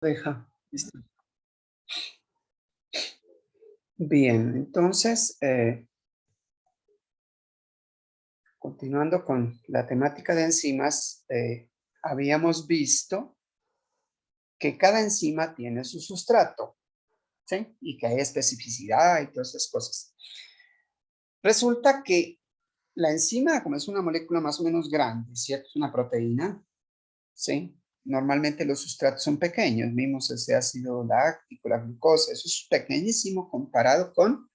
Deja. Listo. Bien, entonces, continuando con la temática de enzimas, habíamos visto que cada enzima tiene su sustrato, ¿sí? Y que hay especificidad y todas esas cosas. Resulta que la enzima, como es una molécula más o menos grande, ¿cierto? Es una proteína, ¿sí? Normalmente los sustratos son pequeños, vimos ese ácido láctico, la glucosa, eso es pequeñísimo comparado con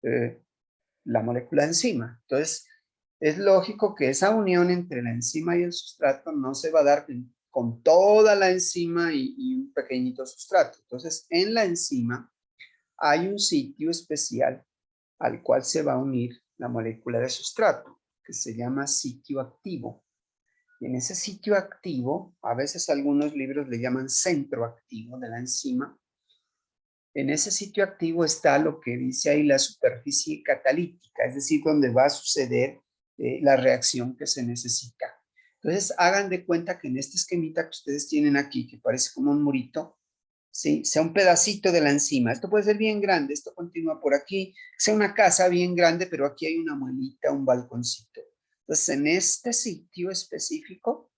eh, la molécula de enzima. Entonces, es lógico que esa unión entre la enzima y el sustrato no se va a dar con toda la enzima y un pequeñito sustrato. Entonces, en la enzima hay un sitio especial al cual se va a unir la molécula de sustrato, que se llama sitio activo. Y en ese sitio activo, a veces algunos libros le llaman centro activo de la enzima. En ese sitio activo está lo que dice ahí la superficie catalítica, es decir, donde va a suceder la reacción que se necesita. Entonces, hagan de cuenta que en este esquemita que ustedes tienen aquí, que parece como un murito, ¿sí? Sea un pedacito de la enzima. Esto puede ser bien grande, esto continúa por aquí, sea una casa bien grande, pero aquí hay una muelita, un balconcito. Entonces, en este sitio específico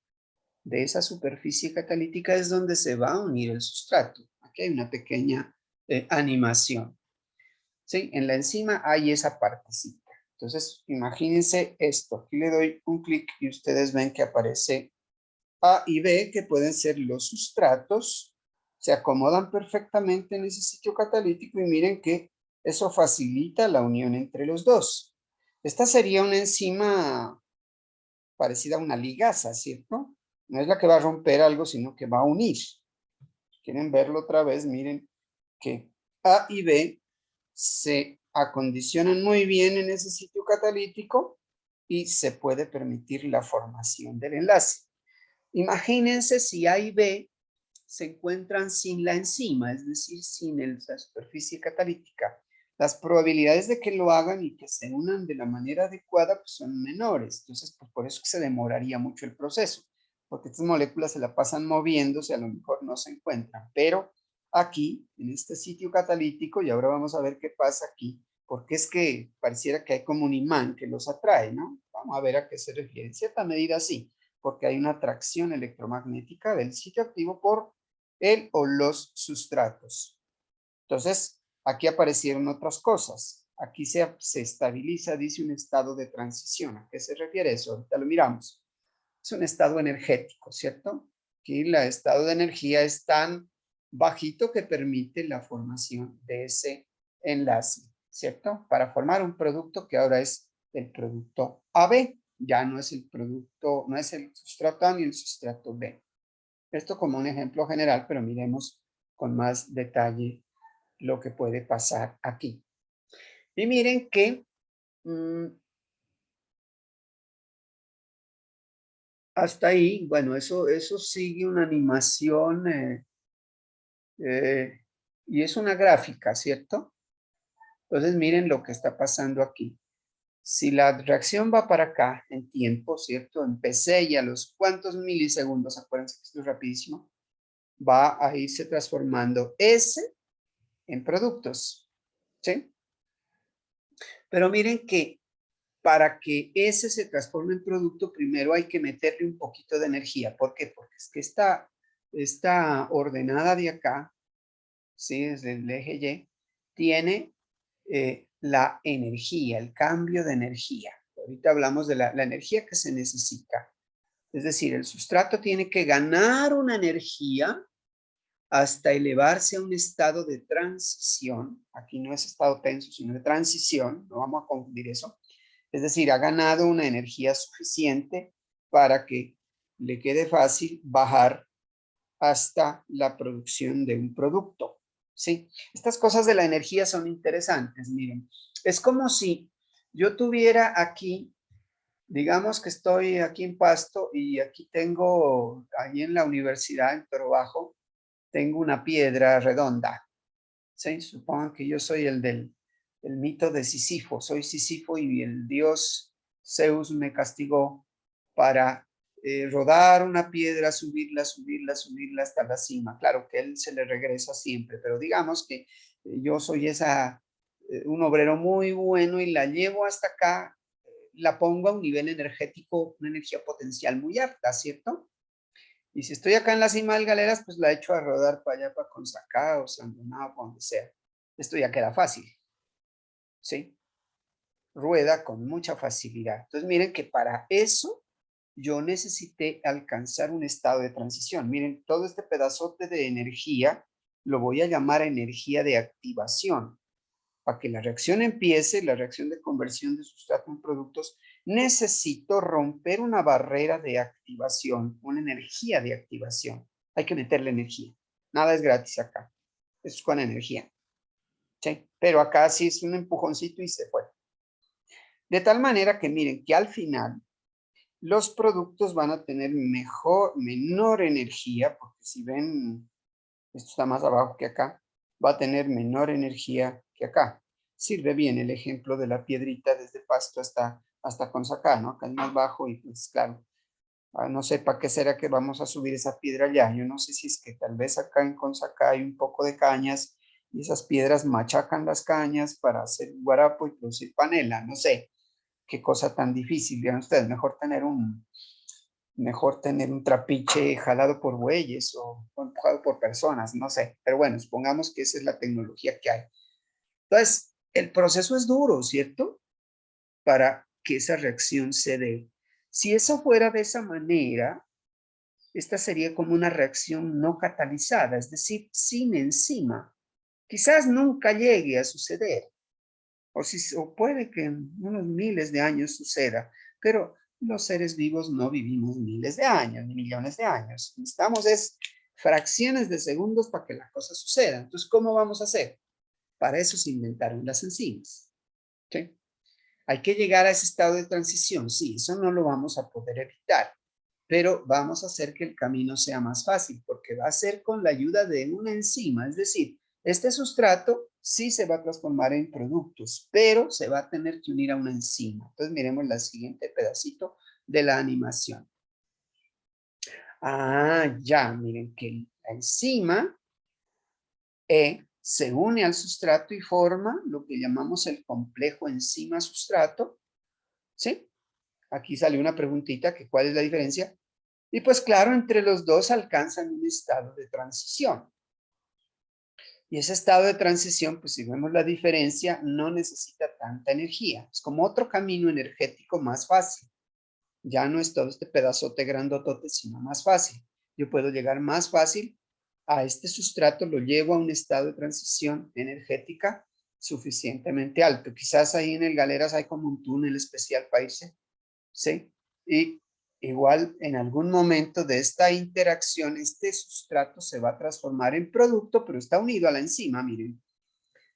de esa superficie catalítica es donde se va a unir el sustrato. Aquí hay una pequeña animación. ¿Sí? En la enzima hay esa partecita. Entonces, imagínense esto. Aquí le doy un clic y ustedes ven que aparece A y B, que pueden ser los sustratos. Se acomodan perfectamente en ese sitio catalítico y miren que eso facilita la unión entre los dos. Esta sería una enzima parecida a una ligasa, ¿cierto? No es la que va a romper algo, sino que va a unir. Si quieren verlo otra vez, miren que A y B se acondicionan muy bien en ese sitio catalítico y se puede permitir la formación del enlace. Imagínense si A y B se encuentran sin la enzima, es decir, sin la superficie catalítica. Las probabilidades de que lo hagan y que se unan de la manera adecuada pues, son menores. Entonces, pues, por eso que se demoraría mucho el proceso, porque estas moléculas se la pasan moviéndose, a lo mejor no se encuentran. Pero aquí, en este sitio catalítico, y ahora vamos a ver qué pasa aquí, porque es que pareciera que hay como un imán que los atrae, ¿no? Vamos a ver a qué se refiere. En cierta medida sí, porque hay una atracción electromagnética del sitio activo por el o los sustratos. Entonces, aquí aparecieron otras cosas. Aquí se estabiliza, dice un estado de transición. ¿A qué se refiere eso? Ahorita lo miramos. Es un estado energético, ¿cierto? Aquí el estado de energía es tan bajito que permite la formación de ese enlace, ¿cierto? Para formar un producto que ahora es el producto AB. Ya no es el producto, no es el sustrato A ni el sustrato B. Esto como un ejemplo general, pero miremos con más detalle lo que puede pasar aquí. Y miren que hasta ahí, bueno, eso sigue una animación y es una gráfica, ¿cierto? Entonces miren lo que está pasando aquí. Si la reacción va para acá en tiempo, ¿cierto? Empecé y a los cuantos milisegundos, acuérdense que esto es rapidísimo, va a irse transformando S en productos, ¿sí? Pero miren que para que ese se transforme en producto, primero hay que meterle un poquito de energía. ¿Por qué? Porque es que esta ordenada de acá, ¿sí? Desde el eje Y, tiene la energía, el cambio de energía. Ahorita hablamos de la energía que se necesita. Es decir, el sustrato tiene que ganar una energía hasta elevarse a un estado de transición. Aquí no es estado tenso, sino de transición. No vamos a confundir eso. Es decir, ha ganado una energía suficiente para que le quede fácil bajar hasta la producción de un producto. ¿Sí? Estas cosas de la energía son interesantes. Miren, es como si yo tuviera aquí, digamos que estoy aquí en Pasto y aquí tengo, ahí en la universidad, en Toro Bajo, tengo una piedra redonda. ¿Sí? Supongan que yo soy el mito de Sísifo. Soy Sísifo y el dios Zeus me castigó para rodar una piedra, subirla, subirla, subirla hasta la cima. Claro que él se le regresa siempre, pero digamos que yo soy un obrero muy bueno y la llevo hasta acá, la pongo a un nivel energético, una energía potencial muy alta, ¿cierto? Y si estoy acá en la cima del Galeras, pues la echo a rodar para allá, para Consacá o San Donado, para donde sea. Esto ya queda fácil, ¿sí? Rueda con mucha facilidad. Entonces miren que para eso yo necesité alcanzar un estado de transición. Miren, todo este pedazote de energía lo voy a llamar energía de activación. Para que la reacción empiece, la reacción de conversión de sustrato en productos, necesito romper una barrera de activación, una energía de activación. Hay que meterle energía. Nada es gratis acá. Eso es con energía. ¿Sí? Pero acá sí es un empujoncito y se fue. De tal manera que miren que al final los productos van a tener menor energía, porque si ven, esto está más abajo que acá, va a tener menor energía que acá. Sirve bien el ejemplo de la piedrita desde Pasto hasta Consacá, ¿no? Acá es más bajo y pues claro, no sé para qué será que vamos a subir esa piedra allá. Yo no sé si es que tal vez acá en Consacá hay un poco de cañas y esas piedras machacan las cañas para hacer guarapo y producir panela, no sé. Qué cosa tan difícil, vean ustedes, mejor tener un trapiche jalado por bueyes o empujado por personas, no sé, pero bueno, supongamos que esa es la tecnología que hay. Entonces, el proceso es duro, ¿cierto? Para que esa reacción se dé. Si eso fuera de esa manera, esta sería como una reacción no catalizada, es decir, sin enzima. Quizás nunca llegue a suceder, o puede que en unos miles de años suceda, pero los seres vivos no vivimos miles de años, ni millones de años. Necesitamos fracciones de segundos para que la cosa suceda. Entonces, ¿cómo vamos a hacer? Para eso se inventaron las enzimas. ¿Sí? Hay que llegar a ese estado de transición, sí, eso no lo vamos a poder evitar, pero vamos a hacer que el camino sea más fácil, porque va a ser con la ayuda de una enzima, es decir, este sustrato sí se va a transformar en productos, pero se va a tener que unir a una enzima. Entonces miremos el siguiente pedacito de la animación. Ya, miren que la enzima se une al sustrato y forma lo que llamamos el complejo enzima-sustrato, ¿sí? Aquí sale una preguntita que cuál es la diferencia. Y pues claro, entre los dos alcanzan un estado de transición. Y ese estado de transición, pues si vemos la diferencia, no necesita tanta energía. Es como otro camino energético más fácil. Ya no es todo este pedazote grandotote, sino más fácil. Yo puedo llegar más fácil a este sustrato, lo llevo a un estado de transición energética suficientemente alto. Quizás ahí en el Galeras hay como un túnel especial para irse, ¿sí? Y igual en algún momento de esta interacción, este sustrato se va a transformar en producto, pero está unido a la enzima, miren.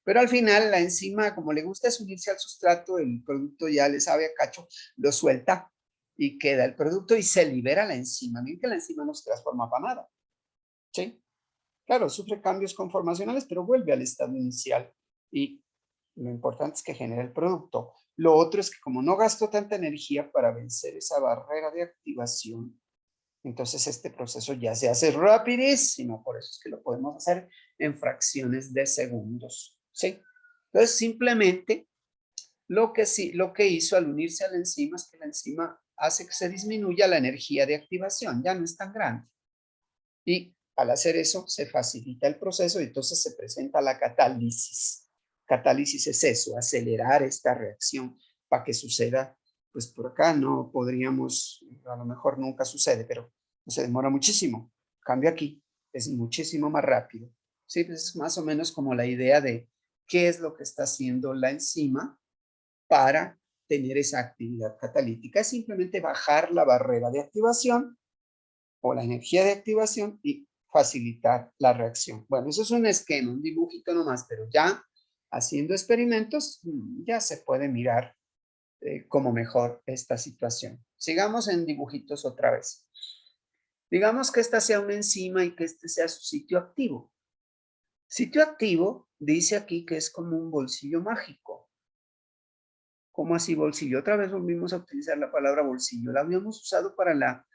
Pero al final la enzima, como le gusta es unirse al sustrato, el producto ya le sabe a cacho, lo suelta y queda el producto y se libera la enzima. Miren que la enzima no se transforma para nada, ¿sí? Claro, sufre cambios conformacionales, pero vuelve al estado inicial y lo importante es que genera el producto. Lo otro es que como no gasto tanta energía para vencer esa barrera de activación, entonces este proceso ya se hace rapidísimo, por eso es que lo podemos hacer en fracciones de segundos, ¿sí? Entonces simplemente lo que hizo al unirse a la enzima es que la enzima hace que se disminuya la energía de activación, ya no es tan grande. Y al hacer eso se facilita el proceso y entonces se presenta la catálisis. Catálisis es eso, acelerar esta reacción para que suceda. Pues por acá no podríamos, a lo mejor nunca sucede, pero se demora muchísimo. Cambio aquí, es muchísimo más rápido. Sí, pues es más o menos como la idea de qué es lo que está haciendo la enzima para tener esa actividad catalítica. Es simplemente bajar la barrera de activación o la energía de activación y facilitar la reacción. Bueno, eso es un esquema, un dibujito nomás, pero ya haciendo experimentos ya se puede mirar como mejor esta situación. Sigamos en dibujitos otra vez. Digamos que esta sea una enzima y que este sea su sitio activo. Sitio activo dice aquí que es como un bolsillo mágico. ¿Cómo así bolsillo? Otra vez volvimos a utilizar la palabra bolsillo. La habíamos usado para la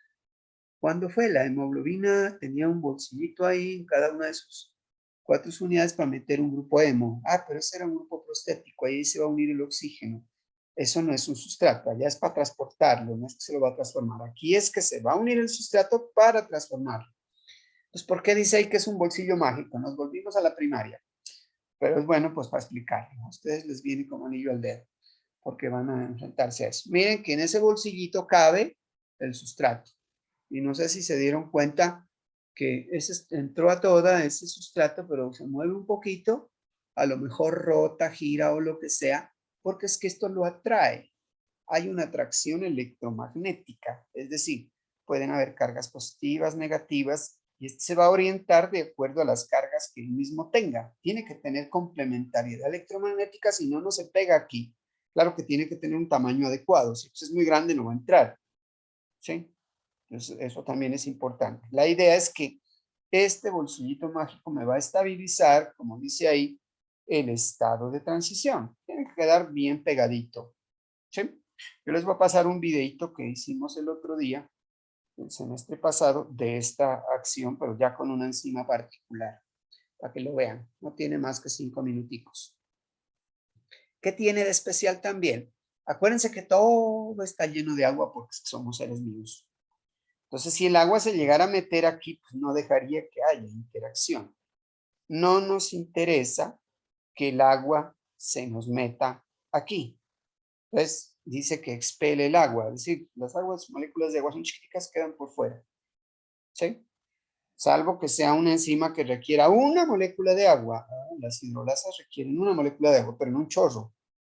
¿Cuándo fue? La hemoglobina tenía un bolsillito ahí en cada una de sus 4 unidades para meter un grupo hemo. Ah, pero ese era un grupo prostético, ahí se va a unir el oxígeno. Eso no es un sustrato, allá es para transportarlo, no es que se lo va a transformar. Aquí es que se va a unir el sustrato para transformarlo. Entonces, ¿por qué dice ahí que es un bolsillo mágico? Nos volvimos a la primaria. Pero es bueno, pues, para explicarlo. A ustedes les viene como anillo al dedo, porque van a enfrentarse a eso. Miren que en ese bolsillito cabe el sustrato. Y no sé si se dieron cuenta que ese entró a toda ese sustrato, pero se mueve un poquito, a lo mejor rota, gira o lo que sea, porque es que esto lo atrae. Hay una atracción electromagnética, es decir, pueden haber cargas positivas, negativas, y este se va a orientar de acuerdo a las cargas que él mismo tenga. Tiene que tener complementariedad electromagnética, si no, no se pega aquí. Claro que tiene que tener un tamaño adecuado, si es muy grande no va a entrar, ¿sí? Entonces, eso también es importante. La idea es que este bolsillito mágico me va a estabilizar, como dice ahí, el estado de transición. Tiene que quedar bien pegadito, ¿sí? Yo les voy a pasar un videito que hicimos el otro día, el semestre pasado, de esta acción, pero ya con una enzima particular, para que lo vean. No tiene más que 5 minuticos. ¿Qué tiene de especial también? Acuérdense que todo está lleno de agua porque somos seres vivos. Entonces, si el agua se llegara a meter aquí, pues no dejaría que haya interacción. No nos interesa que el agua se nos meta aquí. Entonces, dice que expele el agua, es decir, las moléculas de agua son chiquiticas, quedan por fuera, ¿sí? Salvo que sea una enzima que requiera una molécula de agua. Las hidrolasas requieren una molécula de agua, pero no un chorro.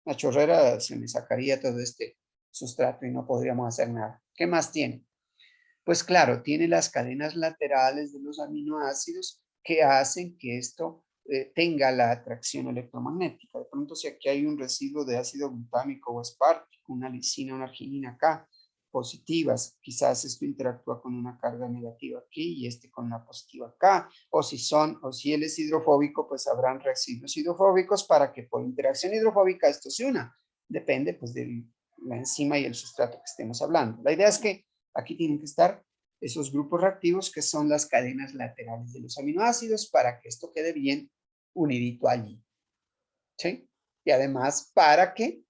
La chorrera se me sacaría todo este sustrato y no podríamos hacer nada. ¿Qué más tiene? Pues claro, tiene las cadenas laterales de los aminoácidos que hacen que esto tenga la atracción electromagnética. De pronto, si aquí hay un residuo de ácido glutámico o aspartico, una lisina, una arginina acá, positivas, quizás esto interactúa con una carga negativa aquí y este con una positiva acá, o si él es hidrofóbico, pues habrán residuos hidrofóbicos para que por interacción hidrofóbica esto se una. Depende pues de la enzima y el sustrato que estemos hablando. La idea es que aquí tienen que estar esos grupos reactivos que son las cadenas laterales de los aminoácidos para que esto quede bien unidito allí, ¿sí? Y además para que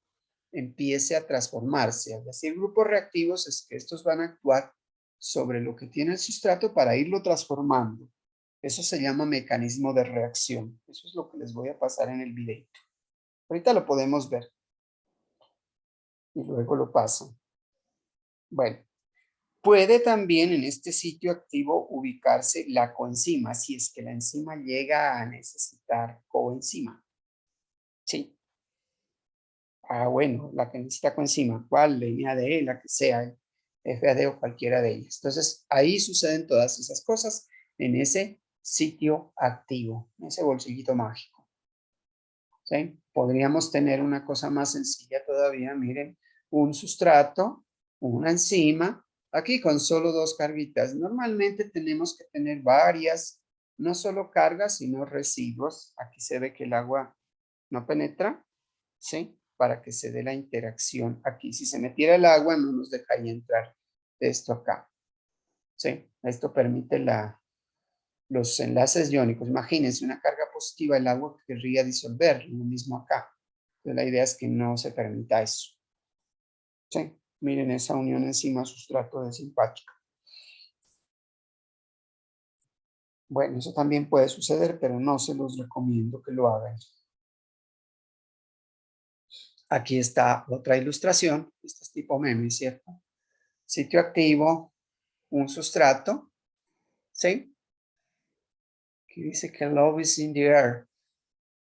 empiece a transformarse. Al decir grupos reactivos es que estos van a actuar sobre lo que tiene el sustrato para irlo transformando. Eso se llama mecanismo de reacción. Eso es lo que les voy a pasar en el video. Ahorita lo podemos ver y luego lo paso. Bueno, puede también en este sitio activo ubicarse la coenzima, si es que la enzima llega a necesitar coenzima. ¿Sí? Ah, bueno, la que necesita coenzima, ¿cuál? La NADE, la que sea, FAD o cualquiera de ellas. Entonces, ahí suceden todas esas cosas en ese sitio activo, en ese bolsillito mágico. ¿Sí? Podríamos tener una cosa más sencilla todavía, miren, un sustrato, una enzima, aquí con solo 2 carguitas. Normalmente tenemos que tener varias, no solo cargas, sino residuos. Aquí se ve que el agua no penetra, ¿sí? Para que se dé la interacción aquí. Si se metiera el agua, no nos dejaría entrar esto acá, ¿sí? Esto permite los enlaces iónicos. Imagínense una carga positiva, el agua querría disolver, lo mismo acá. Entonces, la idea es que no se permita eso. ¿Sí? Miren esa unión enzima sustrato desimpática. Bueno, eso también puede suceder, pero no se los recomiendo que lo hagan. Aquí está otra ilustración. Este es tipo meme, ¿cierto? Sitio activo, un sustrato, ¿sí? Aquí dice que love is in the air.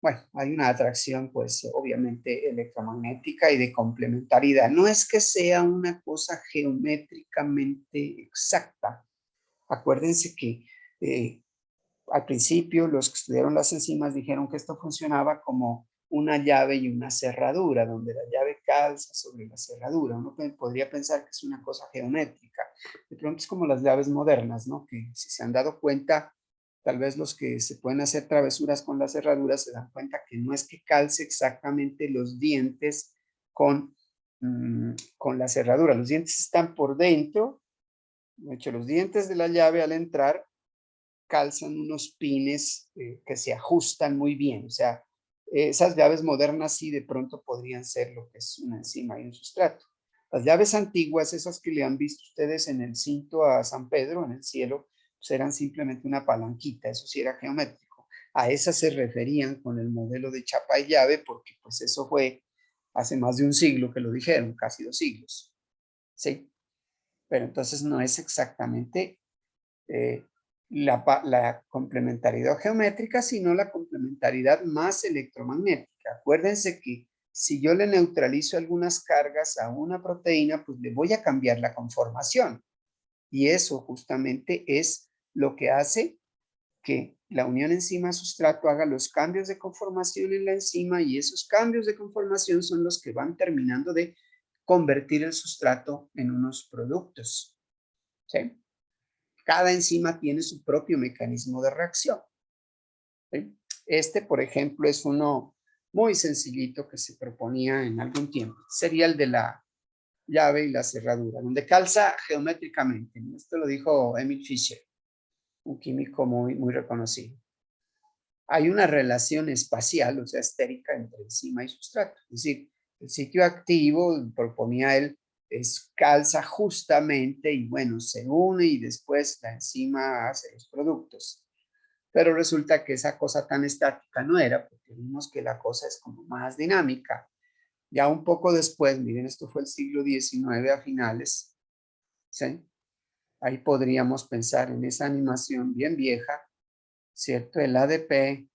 Bueno, hay una atracción, pues, obviamente electromagnética y de complementariedad. No es que sea una cosa geométricamente exacta. Acuérdense que al principio los que estudiaron las enzimas dijeron que esto funcionaba como una llave y una cerradura, donde la llave calza sobre la cerradura. Uno podría pensar que es una cosa geométrica. De pronto es como las llaves modernas, ¿no? Que si se han dado cuenta, tal vez los que se pueden hacer travesuras con las cerraduras se dan cuenta que no es que calce exactamente los dientes con la cerradura. Los dientes están por dentro De hecho, los dientes de la llave al entrar calzan unos pines que se ajustan muy bien. O sea, esas llaves modernas sí de pronto podrían ser lo que es una enzima y un sustrato. Las llaves antiguas, esas que le han visto ustedes en el cinto a San Pedro, en el cielo, pues eran simplemente una palanquita, eso sí era geométrico. A esas se referían con el modelo de chapa y llave, porque pues eso fue hace más de un siglo que lo dijeron, casi 2 siglos. ¿Sí? Pero entonces no es exactamente eh, la complementariedad geométrica, sino la complementariedad más electromagnética. Acuérdense que si yo le neutralizo algunas cargas a una proteína, pues le voy a cambiar la conformación. Y eso justamente es lo que hace que la unión enzima-sustrato haga los cambios de conformación en la enzima, y esos cambios de conformación son los que van terminando de convertir el sustrato en unos productos. ¿Sí? Cada enzima tiene su propio mecanismo de reacción. ¿Sí? Este, por ejemplo, es uno muy sencillito que se proponía en algún tiempo. Sería el de la llave y la cerradura, donde calza geométricamente. Esto lo dijo Emil Fischer, un químico muy, muy reconocido. Hay una relación espacial, o sea, estérica, entre enzima y sustrato. Es decir, el sitio activo, proponía él, calza justamente y bueno, se une y después la enzima hace los productos. Pero resulta que esa cosa tan estática no era, porque vimos que la cosa es como más dinámica. Ya un poco después, miren, esto fue el siglo XIX a finales, ¿sí? Ahí podríamos pensar en esa animación bien vieja, ¿cierto? El ADP,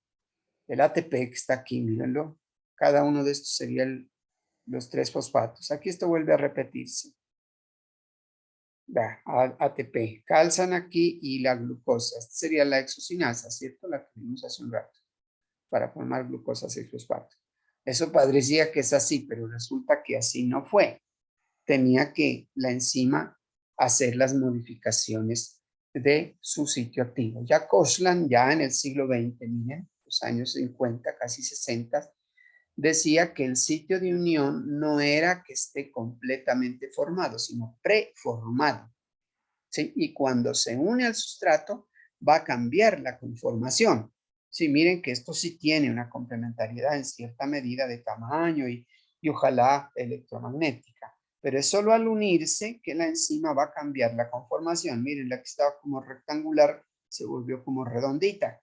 el ATP que está aquí, mírenlo. Cada uno de estos serían los 3 fosfatos. Aquí esto vuelve a repetirse. ATP, calzan aquí y la glucosa. Esta sería la exocinasa, ¿cierto? La que vimos hace un rato, para formar glucosa 6-fosfato. Eso parecía que es así, pero resulta que así no fue. Tenía que la enzima hacer las modificaciones de su sitio activo. Ya Koshland, ya en el siglo XX, miren, los años 50, casi 60, decía que el sitio de unión no era que esté completamente formado, sino preformado. ¿Sí? Y cuando se une al sustrato, va a cambiar la conformación. Sí, miren que esto sí tiene una complementariedad en cierta medida de tamaño y ojalá electromagnética, pero es solo al unirse que la enzima va a cambiar la conformación. Miren, la que estaba como rectangular se volvió como redondita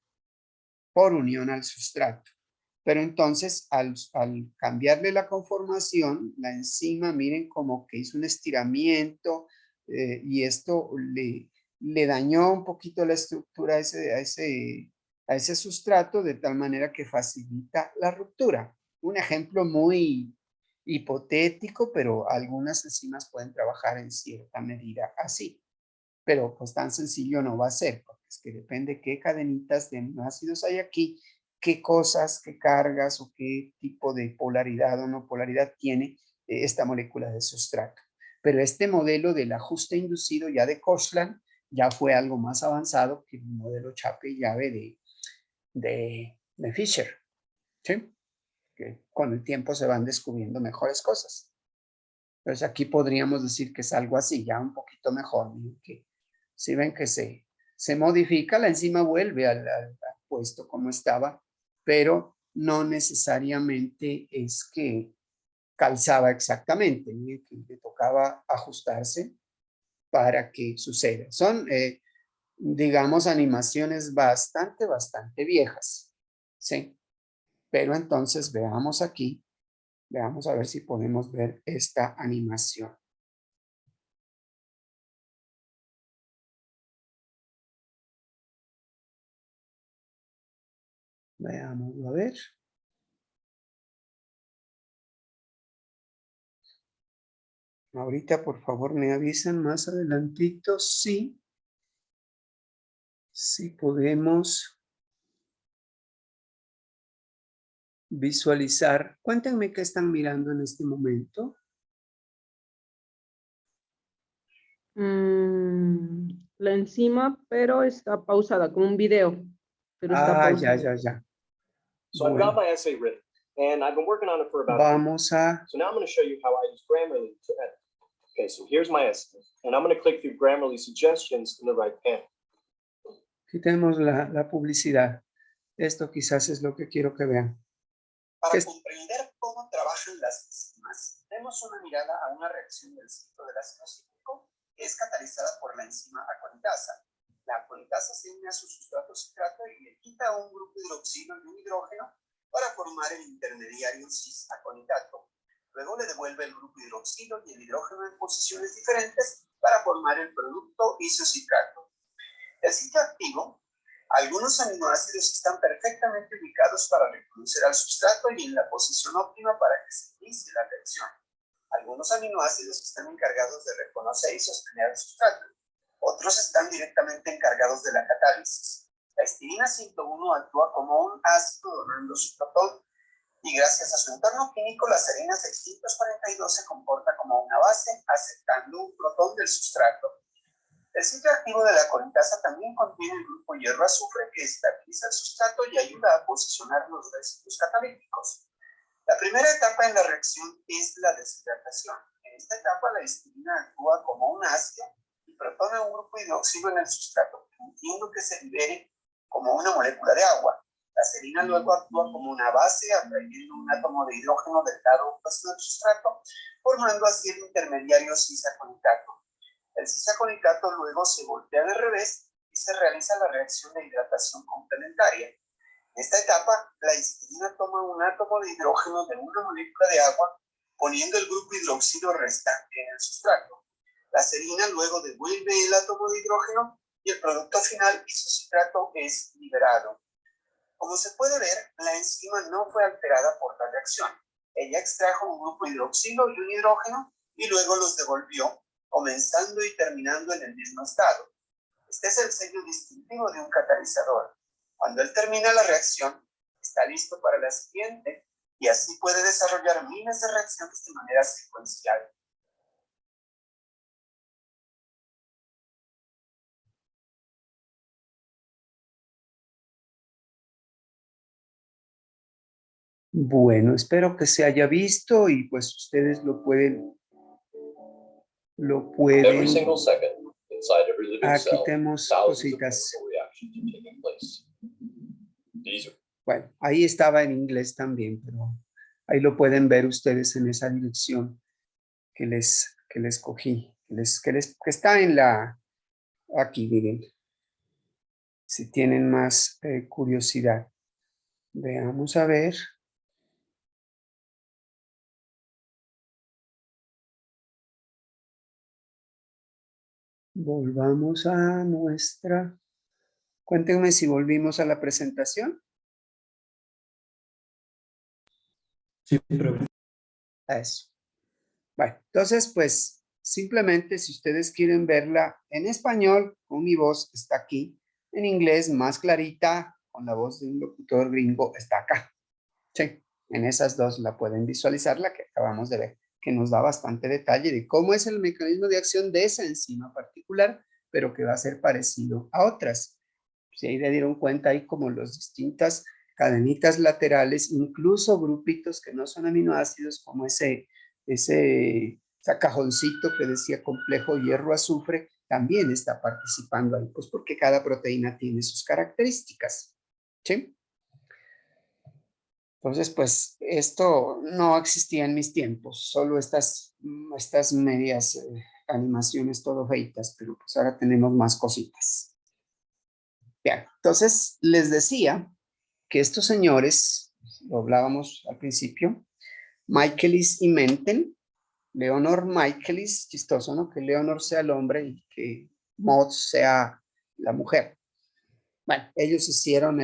por unión al sustrato. Pero entonces, al cambiarle la conformación, la enzima, miren como que hizo un estiramiento y esto le dañó un poquito la estructura a ese sustrato de tal manera que facilita la ruptura. Un ejemplo muy hipotético, pero algunas enzimas pueden trabajar en cierta medida así. Pero pues tan sencillo no va a ser, porque es que depende qué cadenitas de aminoácidos hay aquí, qué cosas, qué cargas o qué tipo de polaridad o no polaridad tiene esta molécula de sustrato. Pero este modelo del ajuste inducido ya de Koshland ya fue algo más avanzado que el modelo chape y llave de Fischer, ¿sí? Que con el tiempo se van descubriendo mejores cosas. Entonces aquí podríamos decir que es algo así, ya un poquito mejor, ¿no? Que si ven que se modifica, la enzima vuelve al puesto como estaba, pero no necesariamente es que calzaba exactamente, ¿no? Que le tocaba ajustarse para que suceda. Son, digamos, animaciones bastante viejas, ¿sí? Pero entonces veamos aquí, veamos a ver si podemos ver esta animación. Veámoslo a ver. Ahorita, por favor, me avisan más adelantito si podemos visualizar. Cuéntenme qué están mirando en este momento. La enzima, pero está pausada, como un video, pero está pausada. Ya. So I've got my essay written, and I've been working on it for about a week. Vamos a So now I'm going to show you how I use Grammarly to edit. Okay, so here's my estimate, and I'm going to click through Grammarly suggestions in the right panel. Aquí tenemos la publicidad. Esto quizás es lo que quiero que vean. Para comprender cómo trabajan las enzimas, demos una mirada a una reacción del ciclo del ácido cítrico que es catalizada por la enzima aconitasa. La aconitasa se une a su sustrato citrato y le quita un grupo hidroxilo y un hidrógeno para formar el intermediario cis-aconitato. Luego le devuelve el grupo hidroxilo y el hidrógeno en posiciones diferentes para formar el producto isocitrato. El sitio activo, algunos aminoácidos están perfectamente ubicados para reconocer al sustrato y en la posición óptima para que se inicie la reacción. Algunos aminoácidos están encargados de reconocer y sostener al sustrato. Otros están directamente encargados de la catálisis. La histidina 101 actúa como un ácido donando su protón y gracias a su entorno químico la serina 642 se comporta como una base aceptando un protón del sustrato. El sitio activo de la aconitasa también contiene el grupo hierro-azufre que estabiliza el sustrato y ayuda a posicionar los residuos catalíticos. La primera etapa en la reacción es la deshidratación. En esta etapa la histidina actúa como un ácido y protona un grupo hidroxilo en el sustrato, permitiendo que se libere como una molécula de agua. La serina luego actúa como una base, atrayendo un átomo de hidrógeno del lado opuesto del sustrato, formando así el intermediario cis-aconitato. El cis-aconitato luego se voltea al revés y se realiza la reacción de hidratación complementaria. En esta etapa, la histidina toma un átomo de hidrógeno de una molécula de agua, poniendo el grupo hidroxilo restante en el sustrato. La serina luego devuelve el átomo de hidrógeno y el producto final, isocitrato, es liberado. Como se puede ver, la enzima no fue alterada por la reacción. Ella extrajo un grupo hidroxilo y un hidrógeno y luego los devolvió, comenzando y terminando en el mismo estado. Este es el sello distintivo de un catalizador. Cuando él termina la reacción, está listo para la siguiente y así puede desarrollar miles de reacciones de manera secuencial. Bueno, espero que se haya visto y pues ustedes lo pueden. Every single second, inside every living Aquí cell, tenemos thousands of cositas. chemical reactions are taking place. These are Bueno, ahí estaba en inglés también, pero ahí lo pueden ver ustedes en esa dirección que les cogí, que está en aquí, miren. Si tienen más curiosidad. Veamos a ver. Volvamos a nuestra. Cuéntenme si volvimos a la presentación. Sí, pero Eso. Bueno, entonces, pues, simplemente si ustedes quieren verla en español, con mi voz está aquí. En inglés, más clarita, con la voz de un locutor gringo, está acá. Sí, en esas dos la pueden visualizar, la que acabamos de ver, que nos da bastante detalle de cómo es el mecanismo de acción de esa enzima particular, pero que va a ser parecido a otras. Si ahí le dieron cuenta, hay como las distintas cadenitas laterales, incluso grupitos que no son aminoácidos, como ese cajoncito que decía complejo hierro-azufre, también está participando ahí, pues porque cada proteína tiene sus características. ¿Sí? Entonces, pues, esto no existía en mis tiempos, solo estas medias animaciones todo feitas, pero pues ahora tenemos más cositas. Bien, entonces les decía que estos señores, lo hablábamos al principio, Michaelis y Menten, Leonor Michaelis, chistoso, ¿no? Que Leonor sea el hombre y que Maud sea la mujer. Bueno, ellos hicieron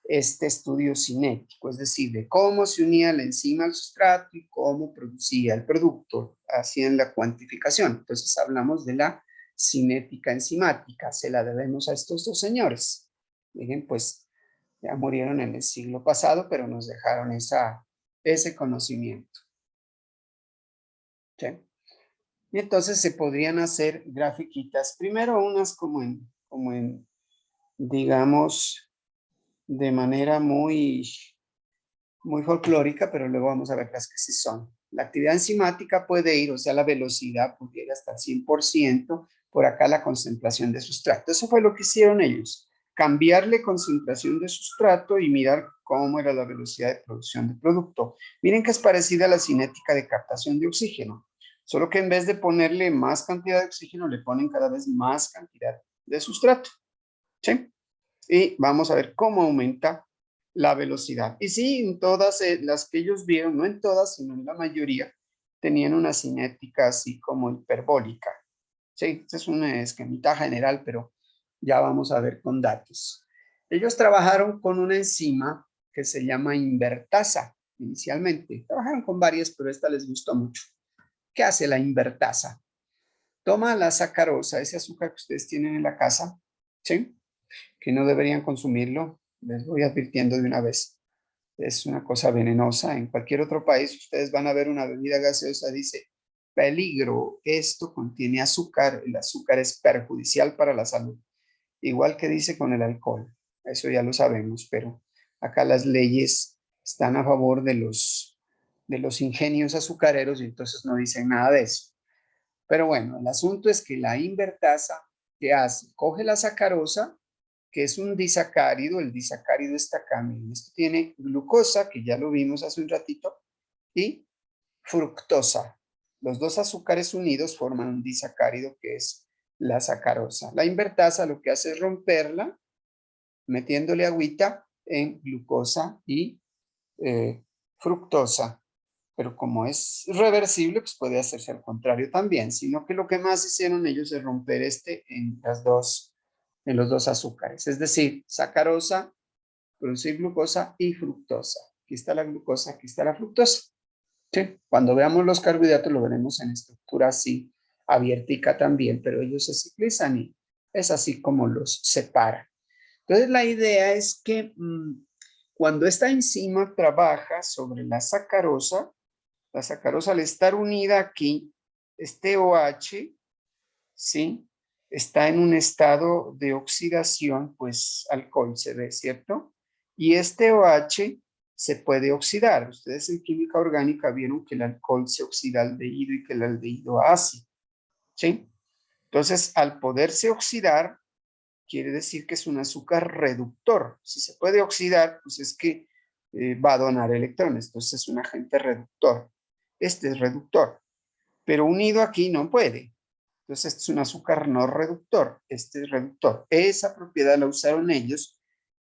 este estudio cinético, es decir, de cómo se unía la enzima al sustrato y cómo producía el producto, hacían la cuantificación. Entonces hablamos de la cinética enzimática, se la debemos a estos dos señores. Miren, pues ya murieron en el siglo pasado, pero nos dejaron ese conocimiento. ¿Sí? Y entonces se podrían hacer grafiquitas, primero unas como en digamos, de manera muy muy folclórica, pero luego vamos a ver las que sí son. La actividad enzimática puede ir, o sea, la velocidad puede ir hasta el 100%, por acá la concentración de sustrato. Eso fue lo que hicieron ellos, cambiarle concentración de sustrato y mirar cómo era la velocidad de producción de producto. Miren que es parecida a la cinética de captación de oxígeno, solo que en vez de ponerle más cantidad de oxígeno, le ponen cada vez más cantidad de sustrato. ¿Sí? Y vamos a ver cómo aumenta la velocidad. Y sí, en todas las que ellos vieron, no en todas, sino en la mayoría, tenían una cinética así como hiperbólica. Sí, ese es un esquemita general, pero ya vamos a ver con datos. Ellos trabajaron con una enzima que se llama invertasa inicialmente. Trabajaron con varias, pero esta les gustó mucho. ¿Qué hace la invertasa? Toma la sacarosa, ese azúcar que ustedes tienen en la casa, ¿sí? Que no deberían consumirlo, les voy advirtiendo de una vez. Es una cosa venenosa. En cualquier otro país ustedes van a ver una bebida gaseosa, dice, peligro, esto contiene azúcar, el azúcar es perjudicial para la salud. Igual que dice con el alcohol, eso ya lo sabemos, pero acá las leyes están a favor de los ingenios azucareros y entonces no dicen nada de eso. Pero bueno, el asunto es que la invertasa, ¿qué hace? Coge la sacarosa, que es un disacárido, el disacárido está acá, miren, esto tiene glucosa, que ya lo vimos hace un ratito, y fructosa. Los dos azúcares unidos forman un disacárido que es la sacarosa. La invertasa lo que hace es romperla, metiéndole agüita en glucosa y fructosa. Pero como es reversible, pues puede hacerse al contrario también, sino que lo que más hicieron ellos es romper en los dos azúcares, es decir, sacarosa, producir glucosa y fructosa. Aquí está la glucosa, aquí está la fructosa. ¿Sí? Cuando veamos los carbohidratos lo veremos en estructura así, abiertica también, pero ellos se ciclizan y es así como los separa. Entonces la idea es que cuando esta enzima trabaja sobre la sacarosa al estar unida aquí, este OH, ¿sí? Está en un estado de oxidación, pues alcohol se ve, ¿cierto? Y este OH se puede oxidar. Ustedes en química orgánica vieron que el alcohol se oxida al aldehído y que el aldehído a ácido, ¿sí? Entonces, al poderse oxidar, quiere decir que es un azúcar reductor. Si se puede oxidar, pues es que va a donar electrones, entonces es un agente reductor. Este es reductor, pero unido aquí no puede. Entonces, este es un azúcar no reductor, este es reductor. Esa propiedad la usaron ellos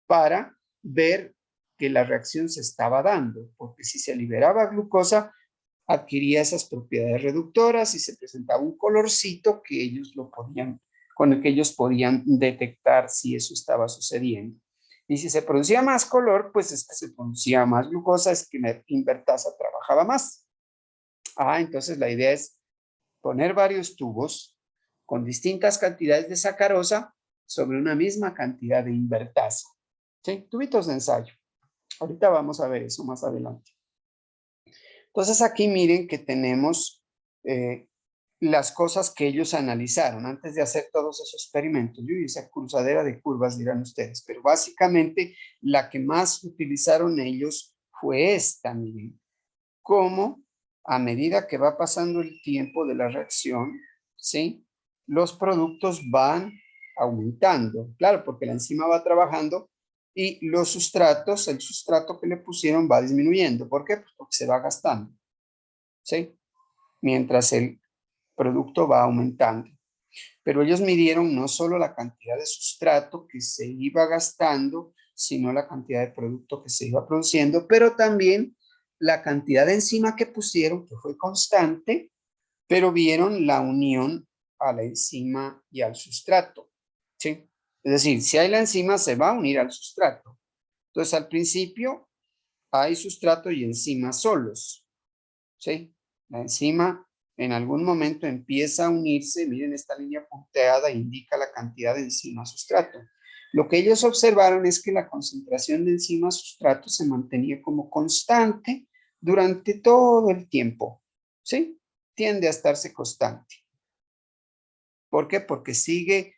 para ver que la reacción se estaba dando, porque si se liberaba glucosa, adquiría esas propiedades reductoras y se presentaba un colorcito que ellos con el que ellos podían detectar si eso estaba sucediendo. Y si se producía más color, pues es que se producía más glucosa, es que la invertasa trabajaba más. Entonces la idea es poner varios tubos con distintas cantidades de sacarosa sobre una misma cantidad de invertasa. ¿Sí? Tubitos de ensayo. Ahorita vamos a ver eso más adelante. Entonces aquí miren que tenemos las cosas que ellos analizaron antes de hacer todos esos experimentos. Yo hice cruzadera de curvas, dirán ustedes, pero básicamente la que más utilizaron ellos fue esta, miren. Cómo a medida que va pasando el tiempo de la reacción, ¿sí? Los productos van aumentando. Claro, porque la enzima va trabajando y los sustratos, el sustrato que le pusieron va disminuyendo. ¿Por qué? Pues porque se va gastando, ¿sí? Mientras el producto va aumentando. Pero ellos midieron no solo la cantidad de sustrato que se iba gastando, sino la cantidad de producto que se iba produciendo, pero también la cantidad de enzima que pusieron, que fue constante, pero vieron la unión a la enzima y al sustrato, ¿sí? Es decir, si hay la enzima, se va a unir al sustrato. Entonces, al principio hay sustrato y enzima solos, ¿sí? La enzima en algún momento empieza a unirse, miren esta línea punteada indica la cantidad de enzima sustrato. Lo que ellos observaron es que la concentración de enzima sustrato se mantenía como constante durante todo el tiempo, ¿sí? Tiende a estarse constante. ¿Por qué? Porque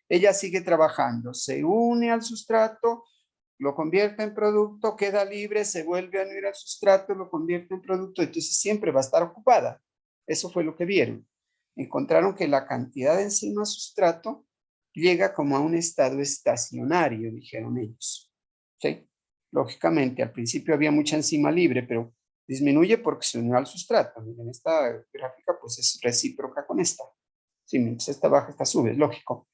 ella sigue trabajando, se une al sustrato, lo convierte en producto, queda libre, se vuelve a unir al sustrato, lo convierte en producto, entonces siempre va a estar ocupada. Eso fue lo que vieron. Encontraron que la cantidad de enzima sustrato llega como a un estado estacionario, dijeron ellos. ¿Sí? Lógicamente, al principio había mucha enzima libre, pero disminuye porque se unió al sustrato. Miren, esta gráfica pues es recíproca con esta. Sí, mientras esta baja, esta sube, es lógico.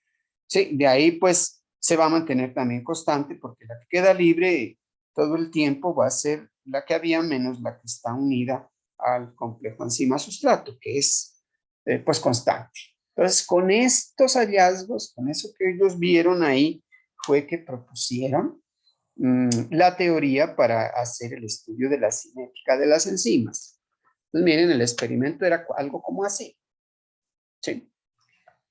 Sí, de ahí pues se va a mantener también constante porque la que queda libre todo el tiempo va a ser la que había menos la que está unida al complejo enzima sustrato, que es pues constante. Entonces, con estos hallazgos, con eso que ellos vieron ahí, fue que propusieron la teoría para hacer el estudio de la cinética de las enzimas. Entonces, miren, el experimento era algo como así. ¿Sí?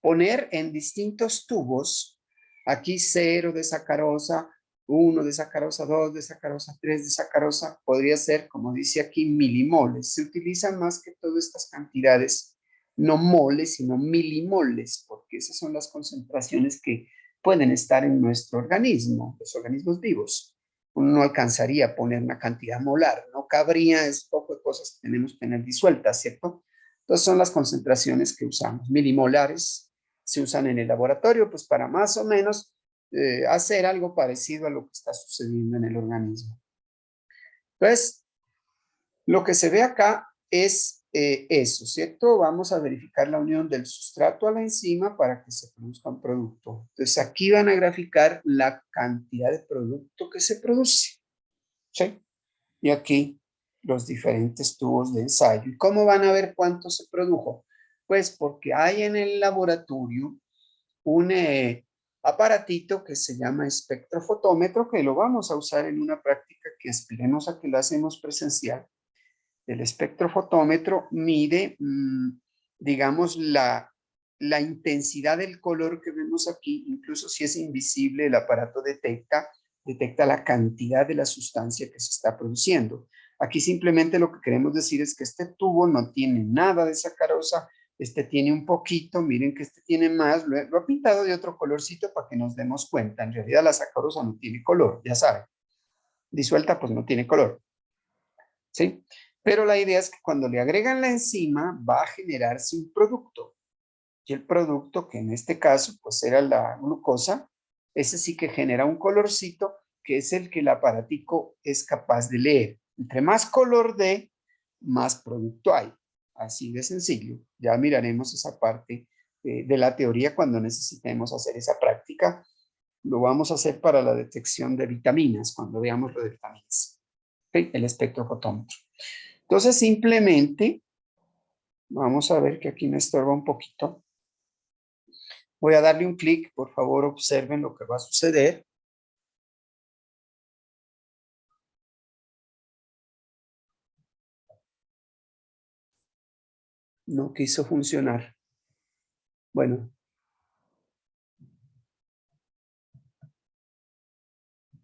Poner en distintos tubos, aquí 0 de sacarosa, 1 de sacarosa, 2 de sacarosa, 3 de sacarosa, podría ser, como dice aquí, milimoles. Se utilizan más que todo estas cantidades, no moles, sino milimoles, porque esas son las concentraciones que pueden estar en nuestro organismo, los organismos vivos. Uno no alcanzaría a poner una cantidad molar, no cabría, es poco de cosas que tenemos que tener disueltas, ¿cierto? Entonces son las concentraciones que usamos, milimolares, se usan en el laboratorio, pues para más o menos hacer algo parecido a lo que está sucediendo en el organismo. Entonces, lo que se ve acá es eso, ¿cierto? Vamos a verificar la unión del sustrato a la enzima para que se produzca un producto. Entonces, aquí van a graficar la cantidad de producto que se produce, ¿sí? Y aquí los diferentes tubos de ensayo. ¿Y cómo van a ver cuánto se produjo? Pues porque hay en el laboratorio un aparatito que se llama espectrofotómetro, que lo vamos a usar en una práctica que aspiremos a que la hacemos presencial. El espectrofotómetro mide, digamos, la intensidad del color que vemos aquí, incluso si es invisible, el aparato detecta la cantidad de la sustancia que se está produciendo. Aquí simplemente lo que queremos decir es que este tubo no tiene nada de sacarosa, este tiene un poquito, miren que este tiene más, lo he pintado de otro colorcito para que nos demos cuenta. En realidad la sacarosa no tiene color, ya saben. Disuelta pues no tiene color, ¿sí? Pero la idea es que cuando le agregan la enzima va a generarse un producto. Y el producto, que en este caso pues era la glucosa, ese sí que genera un colorcito que es el que el aparatico es capaz de leer. Entre más color dé, más producto hay. Así de sencillo. Ya miraremos esa parte de la teoría cuando necesitemos hacer esa práctica. Lo vamos a hacer para la detección de vitaminas, cuando veamos lo de vitaminas. ¿Okay? El espectrofotómetro. Entonces simplemente, vamos a ver que aquí me estorba un poquito. Voy a darle un clic, por favor observen lo que va a suceder. No quiso funcionar. Bueno.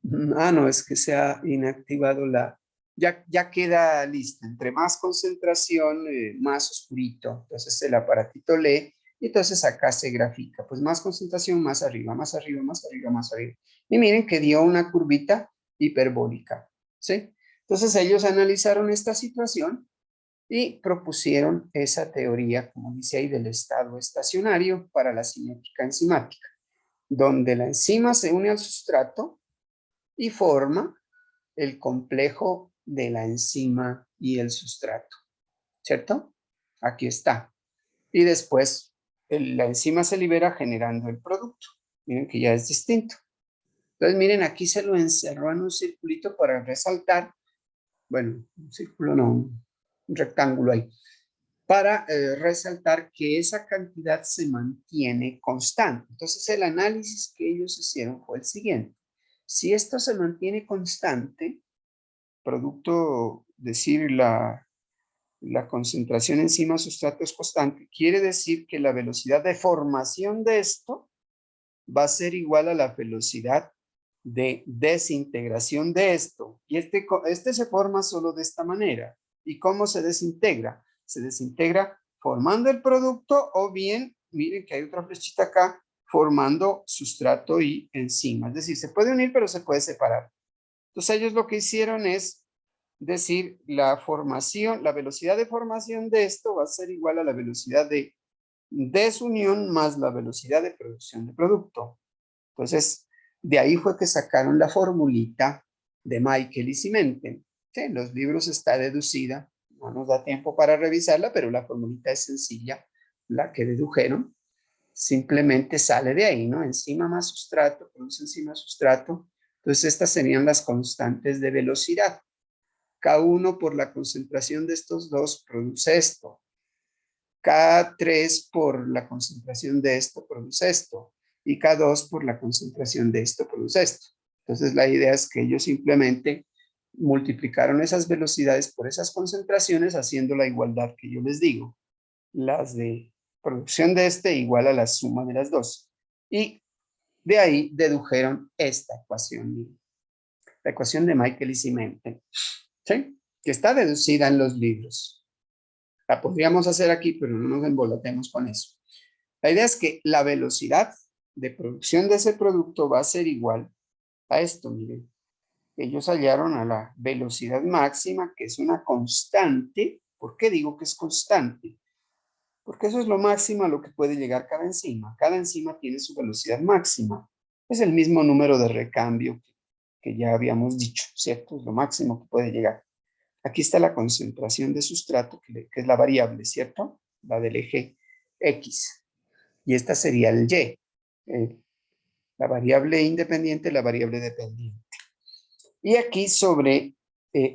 No, es que se ha inactivado la... Ya queda lista. Entre más concentración, más oscurito. Entonces el aparatito lee y entonces acá se grafica. Pues más concentración, más arriba, más arriba, más arriba, más arriba. Y miren que dio una curvita hiperbólica. ¿Sí? Entonces ellos analizaron esta situación y propusieron esa teoría, como dice ahí, del estado estacionario para la cinética enzimática, donde la enzima se une al sustrato y forma el complejo de la enzima y el sustrato, ¿cierto? Aquí está. Y después la enzima se libera generando el producto. Miren que ya es distinto. Entonces, miren, aquí se lo encerró en un circulito para resaltar, bueno, un círculo no, un rectángulo ahí, para resaltar que esa cantidad se mantiene constante. Entonces, el análisis que ellos hicieron fue el siguiente. Si esto se mantiene constante, producto, decir, la concentración enzima sustrato es constante, quiere decir que la velocidad de formación de esto va a ser igual a la velocidad de desintegración de esto. Y este se forma solo de esta manera. ¿Y cómo se desintegra? Se desintegra formando el producto o bien, miren que hay otra flechita acá, formando sustrato y enzima. Es decir, se puede unir pero se puede separar. Entonces ellos lo que hicieron es decir, la velocidad de formación de esto va a ser igual a la velocidad de desunión más la velocidad de producción de producto. Entonces, de ahí fue que sacaron la formulita de Michael y Simenten. Sí, en los libros está deducida, no nos da tiempo para revisarla, pero la formulita es sencilla, la que dedujeron. Simplemente sale de ahí, ¿no? Enzima más sustrato, produce enzima sustrato. Entonces, estas serían las constantes de velocidad. K1 por la concentración de estos dos produce esto. K3 por la concentración de esto produce esto. Y K2 por la concentración de esto produce esto. Entonces la idea es que ellos simplemente multiplicaron esas velocidades por esas concentraciones haciendo la igualdad que yo les digo. Las de producción de este igual a la suma de las dos. Y de ahí dedujeron esta ecuación. La ecuación de Michael y Simenten. ¿Sí? Que está deducida en los libros. La podríamos hacer aquí, pero no nos embolatemos con eso. La idea es que la velocidad de producción de ese producto va a ser igual a esto, miren. Ellos hallaron a la velocidad máxima, que es una constante. ¿Por qué digo que es constante? Porque eso es lo máximo a lo que puede llegar cada enzima. Cada enzima tiene su velocidad máxima. Es el mismo número de recambio que ya habíamos dicho, ¿cierto? Es lo máximo que puede llegar. Aquí está la concentración de sustrato, que es la variable, ¿cierto? La del eje X. Y esta sería el Y. La variable independiente, la variable dependiente. Y aquí sobre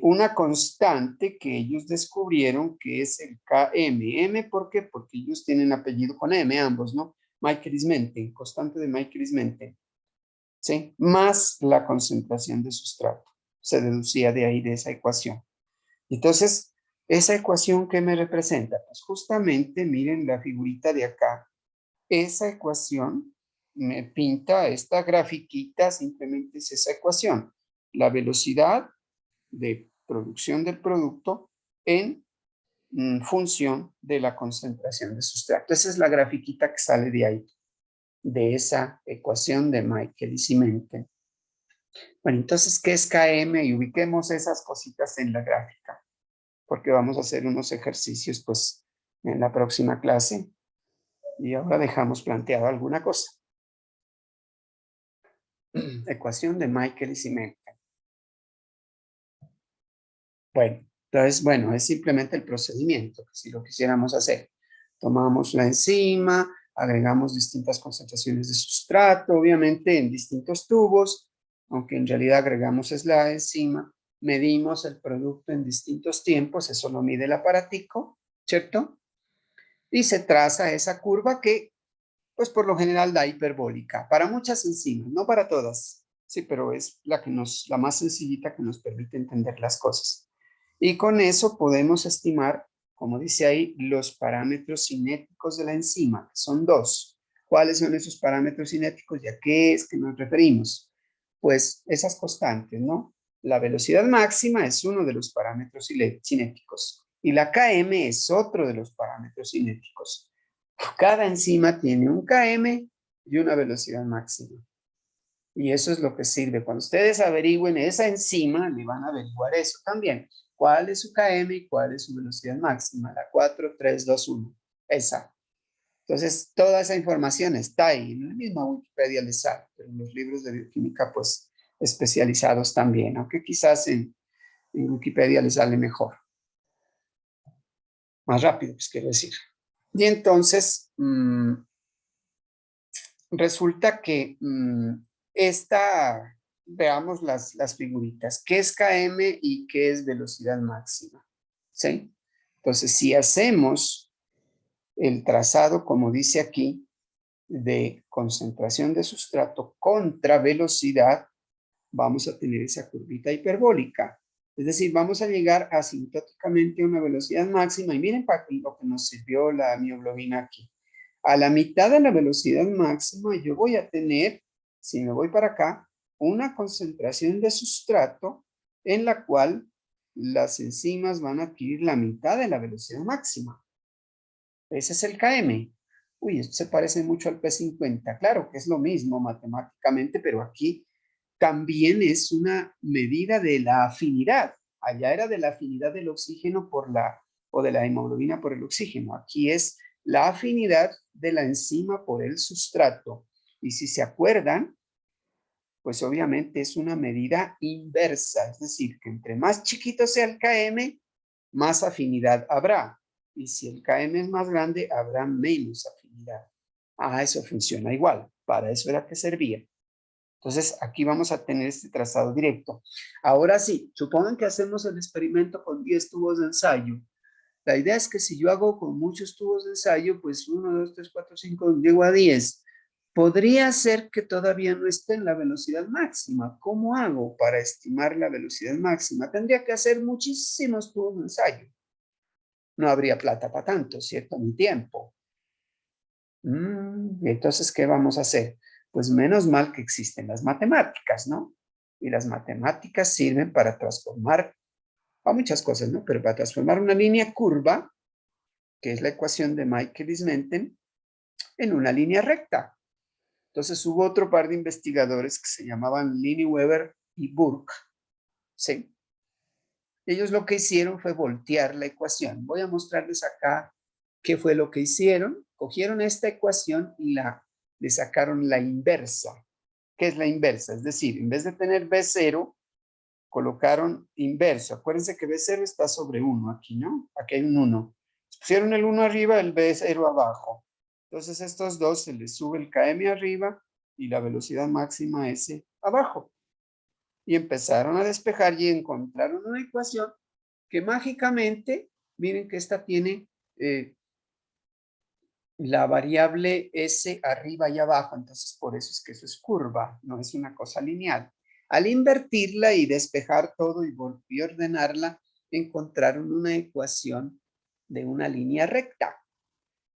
una constante que ellos descubrieron que es el Km. ¿M por qué? Porque ellos tienen apellido con M, ambos, ¿no? Michaelis-Menten, constante de Michaelis-Menten. ¿Sí? Más la concentración de sustrato. Se deducía de ahí, de esa ecuación. Entonces, ¿esa ecuación qué me representa? Pues justamente, miren la figurita de acá. Esa ecuación me pinta esta grafiquita, simplemente es esa ecuación. La velocidad de producción del producto en función de la concentración de sustrato. Esa es la grafiquita que sale de ahí, de esa ecuación de Michael y Simenten. Bueno, entonces, ¿qué es Km? Y ubiquemos esas cositas en la gráfica, porque vamos a hacer unos ejercicios, pues, en la próxima clase. Y ahora dejamos planteado alguna cosa. Ecuación de Michael y Simenten. Bueno, entonces, bueno, es simplemente el procedimiento, si lo quisiéramos hacer. Tomamos la enzima, agregamos distintas concentraciones de sustrato, obviamente en distintos tubos, aunque en realidad agregamos es la enzima, medimos el producto en distintos tiempos, eso lo mide el aparatico, ¿cierto? Y se traza esa curva que, pues por lo general da hiperbólica, para muchas enzimas, no para todas, sí, pero es la más sencillita que nos permite entender las cosas. Y con eso podemos estimar, como dice ahí, los parámetros cinéticos de la enzima, que son dos. ¿Cuáles son esos parámetros cinéticos y a qué es que nos referimos? Pues esas constantes, ¿no? La velocidad máxima es uno de los parámetros cinéticos y la Km es otro de los parámetros cinéticos. Cada enzima tiene un Km y una velocidad máxima. Y eso es lo que sirve. Cuando ustedes averigüen esa enzima, le van a averiguar eso también. ¿Cuál es su Km y cuál es su velocidad máxima? La 4, 3, 2, 1. Esa. Entonces, toda esa información está ahí. En la misma Wikipedia les sale, pero en los libros de bioquímica, pues, especializados también, aunque quizás en Wikipedia les sale mejor. Más rápido, pues quiero decir. Y entonces, resulta que veamos las figuritas. ¿Qué es Km y qué es velocidad máxima? ¿Sí? Entonces, si hacemos el trazado, como dice aquí, de concentración de sustrato contra velocidad, vamos a tener esa curvita hiperbólica. Es decir, vamos a llegar asintóticamente a una velocidad máxima. Y miren para lo que nos sirvió la mioglobina aquí. A la mitad de la velocidad máxima yo voy a tener, si me voy para acá, una concentración de sustrato en la cual las enzimas van a adquirir la mitad de la velocidad máxima. Ese es el Km. Uy, esto se parece mucho al P50. Claro que es lo mismo matemáticamente, pero aquí también es una medida de la afinidad. Allá era de la afinidad del oxígeno o de la hemoglobina por el oxígeno. Aquí es la afinidad de la enzima por el sustrato. Y si se acuerdan, pues obviamente es una medida inversa. Es decir, que entre más chiquito sea el Km, más afinidad habrá. Y si el Km es más grande, habrá menos afinidad. Ah, eso funciona igual. Para eso era que servía. Entonces, aquí vamos a tener este trazado directo. Ahora sí, supongan que hacemos el experimento con 10 tubos de ensayo. La idea es que si yo hago con muchos tubos de ensayo, pues 1, 2, 3, 4, 5, llego a 10. Podría ser que todavía no esté en la velocidad máxima. ¿Cómo hago para estimar la velocidad máxima? Tendría que hacer muchísimos tubos de ensayo. No habría plata para tanto, ¿cierto? Ni tiempo. Entonces, ¿qué vamos a hacer? Pues menos mal que existen las matemáticas, ¿no? Y las matemáticas sirven para transformar a muchas cosas, ¿no? Pero para transformar una línea curva, que es la ecuación de Michaelis-Menten, en una línea recta. Entonces hubo otro par de investigadores que se llamaban Lineweaver y Burke, ¿sí? Ellos lo que hicieron fue voltear la ecuación. Voy a mostrarles acá qué fue lo que hicieron. Cogieron esta ecuación y le sacaron la inversa. ¿Qué es la inversa? Es decir, en vez de tener B0, colocaron inverso. Acuérdense que B0 está sobre 1 aquí, ¿no? Aquí hay un 1. Pusieron el 1 arriba, el B0 abajo. Entonces estos dos se les sube el Km arriba y la velocidad máxima S abajo. Y empezaron a despejar y encontraron una ecuación que mágicamente, miren que esta tiene la variable S arriba y abajo, entonces por eso es que eso es curva, no es una cosa lineal. Al invertirla y despejar todo y ordenarla, encontraron una ecuación de una línea recta,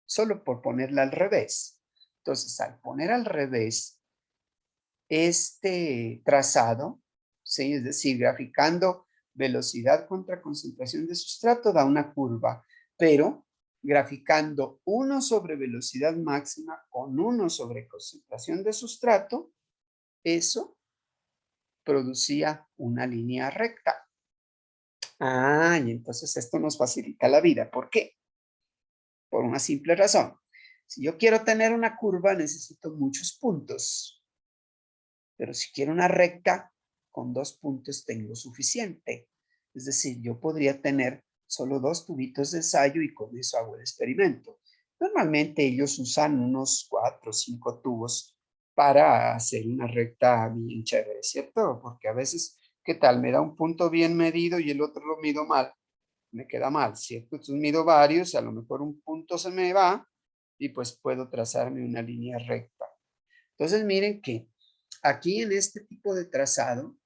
solo por ponerla al revés. Entonces, al poner al revés este trazado, ¿sí? Es decir, graficando velocidad contra concentración de sustrato, da una curva, pero graficando 1 sobre velocidad máxima con 1 sobre concentración de sustrato, eso producía una línea recta. Ah, y entonces esto nos facilita la vida. ¿Por qué? Por una simple razón. Si yo quiero tener una curva, necesito muchos puntos. Pero si quiero una recta, con 2 puntos tengo suficiente. Es decir, yo podría tener solo 2 tubitos de ensayo y con eso hago el experimento. Normalmente ellos usan unos 4 o 5 tubos para hacer una recta bien chévere, ¿cierto? Porque a veces, ¿qué tal? Me da un punto bien medido y el otro lo mido mal. Me queda mal, ¿cierto? Entonces mido varios, a lo mejor un punto se me va y pues puedo trazarme una línea recta. Entonces miren que aquí en este tipo de trazado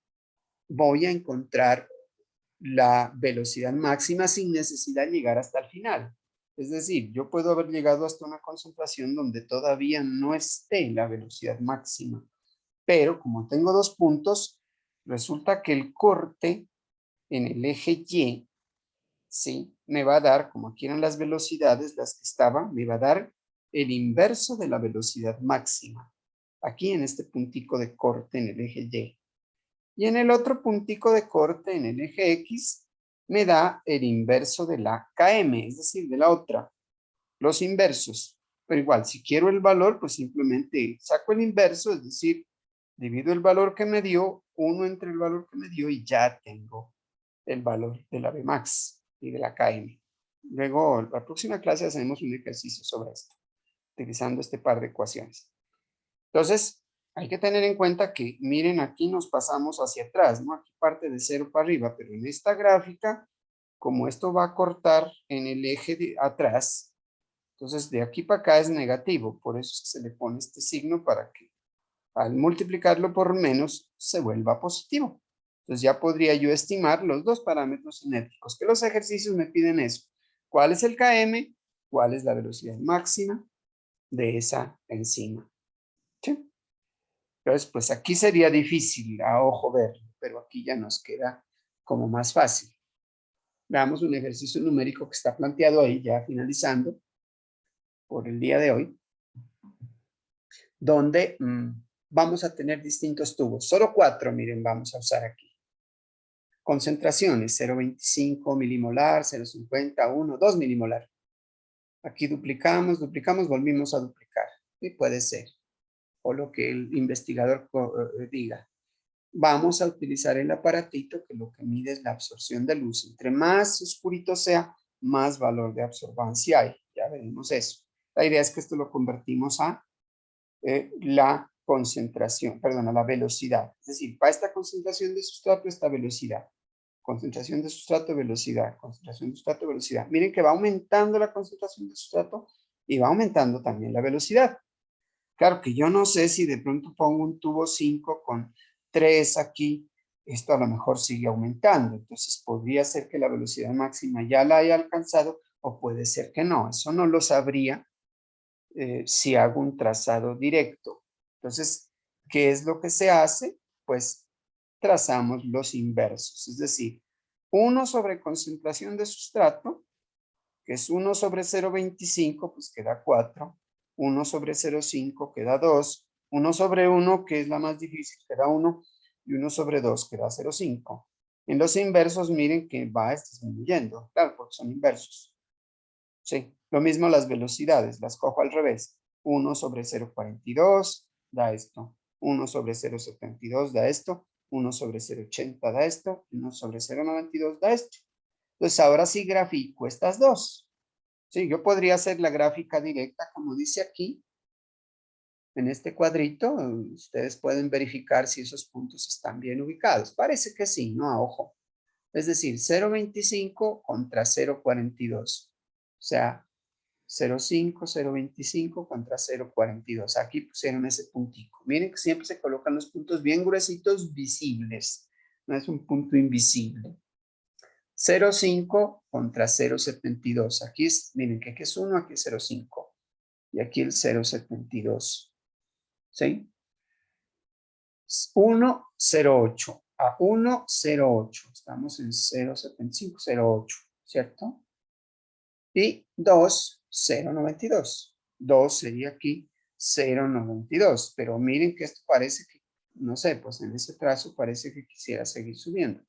voy a encontrar la velocidad máxima sin necesidad de llegar hasta el final. Es decir, yo puedo haber llegado hasta una concentración donde todavía no esté la velocidad máxima. Pero como tengo 2 puntos, resulta que el corte en el eje Y, ¿sí? Me va a dar, como aquí eran las velocidades, las que estaban, me va a dar el inverso de la velocidad máxima. Aquí en este puntico de corte en el eje Y. Y en el otro puntico de corte en el eje X me da el inverso de la KM, es decir, de la otra. Los inversos. Pero igual, si quiero el valor, pues simplemente saco el inverso, es decir, divido el valor que me dio, 1 entre el valor que me dio y ya tengo el valor de la Vmax y de la KM. Luego, la próxima clase hacemos un ejercicio sobre esto, utilizando este par de ecuaciones. Entonces, hay que tener en cuenta que, miren, aquí nos pasamos hacia atrás, ¿no? Aquí parte de 0 para arriba, pero en esta gráfica, como esto va a cortar en el eje de atrás, entonces de aquí para acá es negativo, por eso es que se le pone este signo para que al multiplicarlo por menos se vuelva positivo. Entonces ya podría yo estimar los 2 parámetros cinéticos, que los ejercicios me piden eso. ¿Cuál es el Km? ¿Cuál es la velocidad máxima de esa enzima? ¿Sí? Entonces, pues aquí sería difícil a ojo verlo, pero aquí ya nos queda como más fácil. Veamos un ejercicio numérico que está planteado ahí, ya finalizando por el día de hoy, donde vamos a tener distintos tubos. Solo 4, miren, vamos a usar aquí. Concentraciones, 0.25 milimolar, 0.50, 1, 2 milimolar. Aquí duplicamos, volvimos a duplicar. Y puede ser. O lo que el investigador diga. Vamos a utilizar el aparatito que lo que mide es la absorción de luz. Entre más oscurito sea, más valor de absorbancia hay. Ya veremos eso. La idea es que esto lo convertimos a la concentración, perdón, a la velocidad. Es decir, para esta concentración de sustrato, esta velocidad. Concentración de sustrato, velocidad. Concentración de sustrato, velocidad. Miren que va aumentando la concentración de sustrato y va aumentando también la velocidad. Claro que yo no sé si de pronto pongo un tubo 5 con 3 aquí, esto a lo mejor sigue aumentando. Entonces podría ser que la velocidad máxima ya la haya alcanzado o puede ser que no. Eso no lo sabría si hago un trazado directo. Entonces, ¿qué es lo que se hace? Pues trazamos los inversos. Es decir, 1 sobre concentración de sustrato, que es 1 sobre 0.25, pues queda 4. 1 sobre 0.5 queda 2. 1 sobre 1, que es la más difícil, queda 1. Y 1 sobre 2 queda 0.5. En los inversos, miren que va disminuyendo. Claro, porque son inversos. Sí, lo mismo las velocidades, las cojo al revés. 1 sobre 0.42 da esto. 1 sobre 0.72 da esto. 1 sobre 0.80 da esto. 1 sobre 0.92 da esto. Entonces, ahora sí grafico estas dos. Sí, yo podría hacer la gráfica directa, como dice aquí, en este cuadrito. Ustedes pueden verificar si esos puntos están bien ubicados. Parece que sí, ¿no? A ojo. Es decir, 0.25 contra 0.42. O sea, 0.5, 0.25 contra 0.42. Aquí pusieron ese puntico. Miren que siempre se colocan los puntos bien gruesitos, visibles. No es un punto invisible. 0.5 contra 0.72. Aquí es, miren que aquí es 1, aquí es 0.5. Y aquí el 0.72. ¿Sí? 1.08 a 1.08. Estamos en 0.75, 0.8, ¿cierto? Y 2, 0.92. 2 sería aquí 0.92. Pero miren que esto parece que, no sé, pues en ese trazo parece que quisiera seguir subiendo.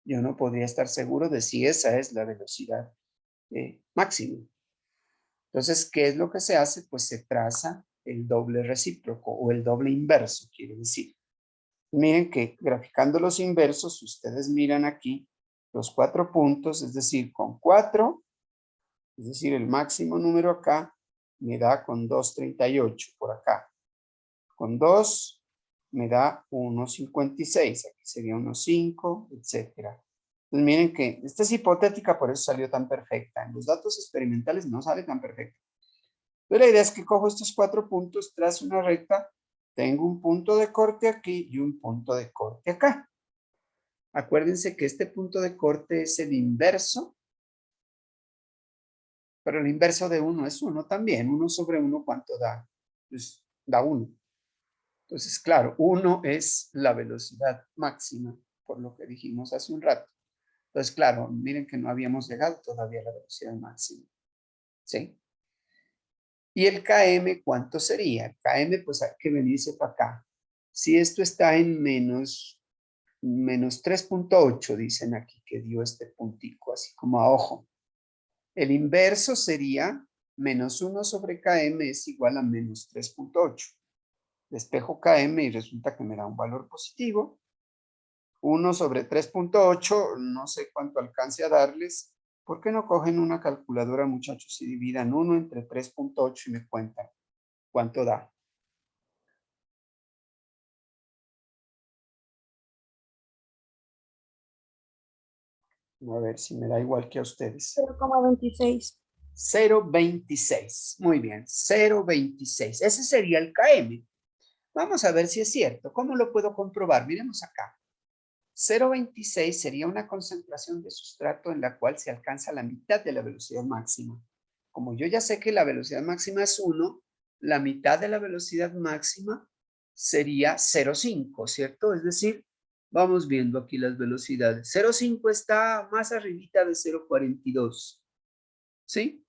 Yo no podría estar seguro de si esa es la velocidad máxima. Entonces, ¿qué es lo que se hace? Pues se traza el doble recíproco o el doble inverso, quiere decir. Miren que graficando los inversos, ustedes miran aquí los 4 puntos, es decir, con 4, es decir, el máximo número acá me da con 2.38 por acá. Con 2 me da 1.56, aquí sería 1.5, etcétera. Entonces miren que esta es hipotética, por eso salió tan perfecta. En los datos experimentales no sale tan perfecta. Pero la idea es que cojo estos 4 puntos, trazo una recta, tengo un punto de corte aquí y un punto de corte acá. Acuérdense que este punto de corte es el inverso, pero el inverso de 1 es 1 también. 1 sobre 1, ¿cuánto da? Pues da 1. Entonces, claro, 1 es la velocidad máxima, por lo que dijimos hace un rato. Entonces, claro, miren que no habíamos llegado todavía a la velocidad máxima. ¿Sí? ¿Y el km cuánto sería? El km, pues hay que venirse para acá. Si esto está en menos 3.8, dicen aquí que dio este puntico, así como a ojo. El inverso sería menos 1 sobre km es igual a menos 3.8. Despejo km y resulta que me da un valor positivo. 1 sobre 3.8, no sé cuánto alcance a darles. ¿Por qué no cogen una calculadora, muchachos, y dividan 1 entre 3.8 y me cuentan cuánto da? A ver si me da igual que a ustedes. 0,26. 0.26. Muy bien, 0.26. Ese sería el km. Vamos a ver si es cierto. ¿Cómo lo puedo comprobar? Miremos acá. 0.26 sería una concentración de sustrato en la cual se alcanza la mitad de la velocidad máxima. Como yo ya sé que la velocidad máxima es 1, la mitad de la velocidad máxima sería 0.5, ¿cierto? Es decir, vamos viendo aquí las velocidades. 0.5 está más arribita de 0.42, ¿sí?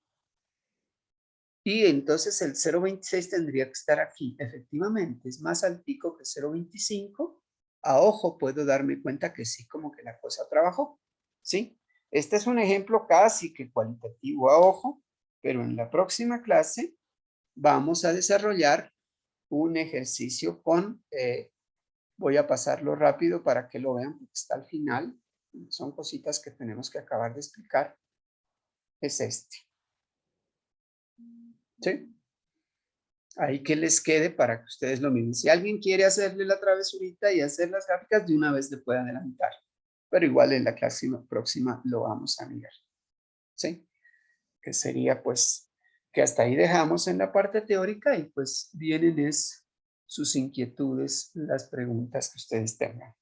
Y entonces el 0.26 tendría que estar aquí. Efectivamente, es más altico que 0.25. A ojo puedo darme cuenta que sí, como que la cosa trabajó. ¿Sí? Este es un ejemplo casi que cualitativo a ojo, pero en la próxima clase vamos a desarrollar un ejercicio con, voy a pasarlo rápido para que lo vean, porque está al final. Son cositas que tenemos que acabar de explicar. Es este. ¿Sí? Ahí que les quede para que ustedes lo miren. Si alguien quiere hacerle la travesurita y hacer las gráficas, de una vez le puede adelantar. Pero igual en la clase próxima lo vamos a mirar. ¿Sí? Que sería pues que hasta ahí dejamos en la parte teórica y pues vienen es sus inquietudes, las preguntas que ustedes tengan.